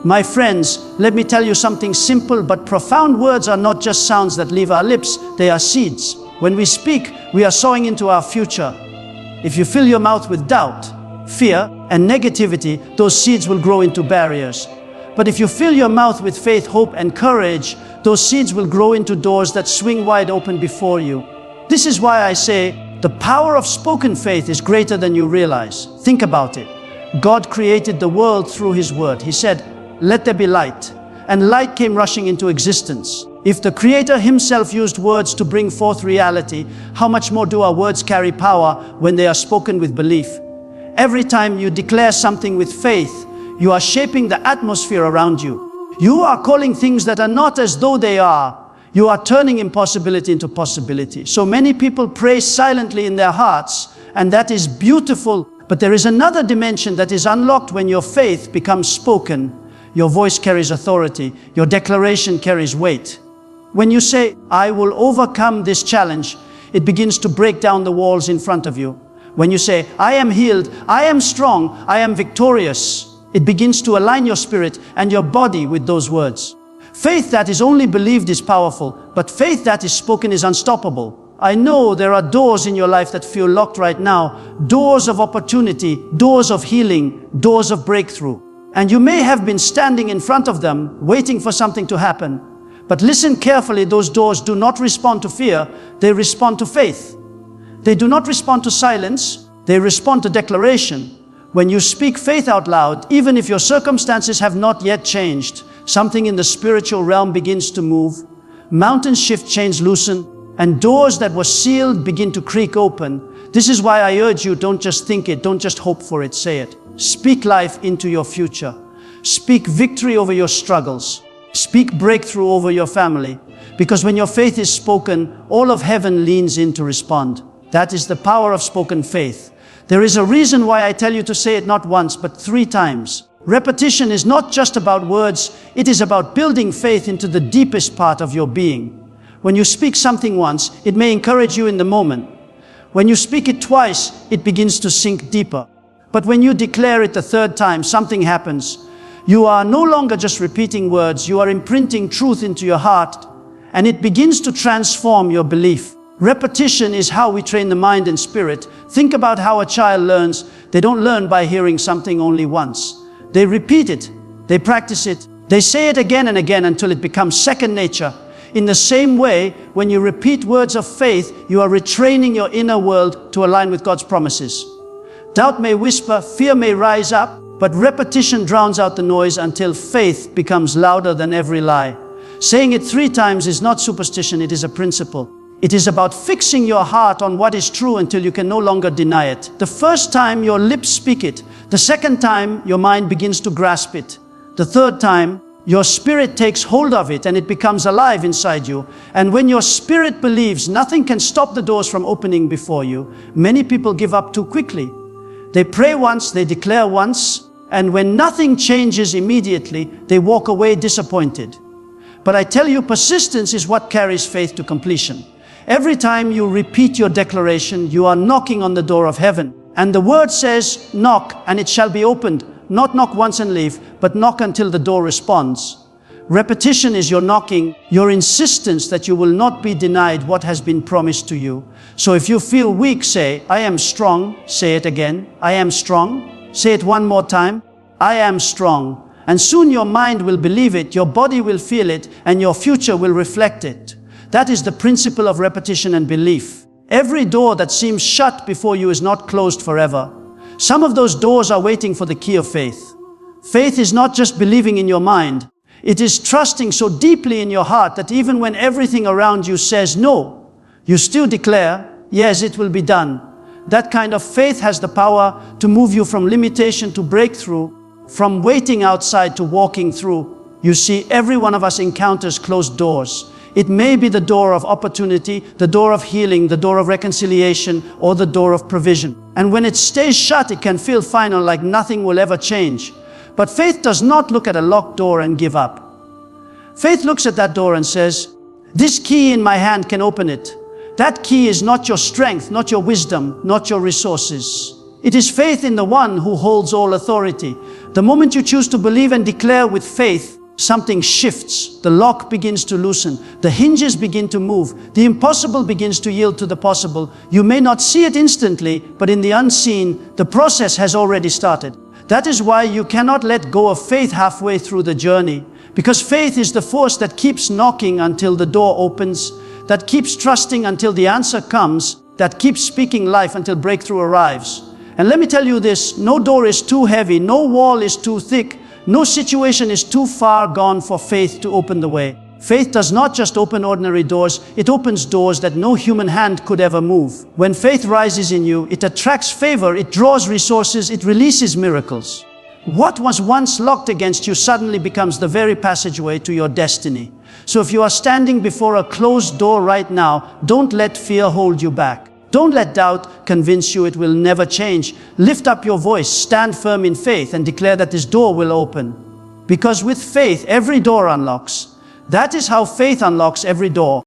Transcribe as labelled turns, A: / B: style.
A: My friends, let me tell you something simple but profound. Words are not just sounds that leave our lips, they are seeds. When we speak, we are sowing into our future. If you fill your mouth with doubt, fear, and negativity, those seeds will grow into barriers. But if you fill your mouth with faith, hope, and courage, those seeds will grow into doors that swing wide open before you. This is why I say, the power of spoken faith is greater than you realize. Think about it. God created the world through His word. He said, "Let there be light." And light came rushing into existence. If the Creator Himself used words to bring forth reality, how much more do our words carry power when they are spoken with belief? Every time you declare something with faith, you are shaping the atmosphere around you. You are calling things that are not as though they are. You are turning impossibility into possibility. So many people pray silently in their hearts, and that is beautiful. But there is another dimension that is unlocked when your faith becomes spoken. Your voice carries authority. Your declaration carries weight. When you say, "I will overcome this challenge," it begins to break down the walls in front of you. When you say, "I am healed, I am strong, I am victorious," it begins to align your spirit and your body with those words. Faith that is only believed is powerful, but faith that is spoken is unstoppable. I know there are doors in your life that feel locked right now, doors of opportunity, doors of healing, doors of breakthrough. And you may have been standing in front of them, waiting for something to happen. But listen carefully, those doors do not respond to fear, they respond to faith. They do not respond to silence, they respond to declaration. When you speak faith out loud, even if your circumstances have not yet changed, something in the spiritual realm begins to move. Mountains shift, chains loosen, and doors that were sealed begin to creak open. This is why I urge you, don't just think it, don't just hope for it, say it. Speak life into your future. Speak victory over your struggles. Speak breakthrough over your family. Because when your faith is spoken, all of heaven leans in to respond. That is the power of spoken faith. There is a reason why I tell you to say it not once, but 3 times. Repetition is not just about words, it is about building faith into the deepest part of your being. When you speak something once, it may encourage you in the moment. When you speak it twice, it begins to sink deeper. But when you declare it the 3rd time, something happens. You are no longer just repeating words, you are imprinting truth into your heart, and it begins to transform your belief. Repetition is how we train the mind and spirit. Think about how a child learns. They don't learn by hearing something only once. They repeat it, they practice it, they say it again and again until it becomes second nature. In the same way, when you repeat words of faith, you are retraining your inner world to align with God's promises. Doubt may whisper, fear may rise up, but repetition drowns out the noise until faith becomes louder than every lie. Saying it 3 times is not superstition, it is a principle. It is about fixing your heart on what is true until you can no longer deny it. The first time your lips speak it. The second time your mind begins to grasp it. The 3rd time your spirit takes hold of it and it becomes alive inside you. And when your spirit believes, nothing can stop the doors from opening before you. Many people give up too quickly. They pray once, they declare once, and when nothing changes immediately, they walk away disappointed. But I tell you, persistence is what carries faith to completion. Every time you repeat your declaration, you are knocking on the door of heaven. And the word says, knock and it shall be opened. Not knock once and leave, but knock until the door responds. Repetition is your knocking, your insistence that you will not be denied what has been promised to you. So if you feel weak, say, "I am strong." Say it again. "I am strong." Say it one more time. "I am strong." And soon your mind will believe it, your body will feel it, and your future will reflect it. That is the principle of repetition and belief. Every door that seems shut before you is not closed forever. Some of those doors are waiting for the key of faith. Faith is not just believing in your mind. It is trusting so deeply in your heart that even when everything around you says no, you still declare, "Yes, it will be done." That kind of faith has the power to move you from limitation to breakthrough, from waiting outside to walking through. You see, every one of us encounters closed doors. It may be the door of opportunity, the door of healing, the door of reconciliation, or the door of provision. And when it stays shut, it can feel final, like nothing will ever change. But faith does not look at a locked door and give up. Faith looks at that door and says, "This key in my hand can open it." That key is not your strength, not your wisdom, not your resources. It is faith in the one who holds all authority. The moment you choose to believe and declare with faith, something shifts. The lock begins to loosen. The hinges begin to move. The impossible begins to yield to the possible. You may not see it instantly, but in the unseen, the process has already started. That is why you cannot let go of faith halfway through the journey. Because faith is the force that keeps knocking until the door opens, that keeps trusting until the answer comes, that keeps speaking life until breakthrough arrives. And let me tell you this, no door is too heavy, no wall is too thick, no situation is too far gone for faith to open the way. Faith does not just open ordinary doors, it opens doors that no human hand could ever move. When faith rises in you, it attracts favor, it draws resources, it releases miracles. What was once locked against you suddenly becomes the very passageway to your destiny. So if you are standing before a closed door right now, don't let fear hold you back. Don't let doubt convince you it will never change. Lift up your voice, stand firm in faith, and declare that this door will open. Because with faith, every door unlocks. That is how faith unlocks every door.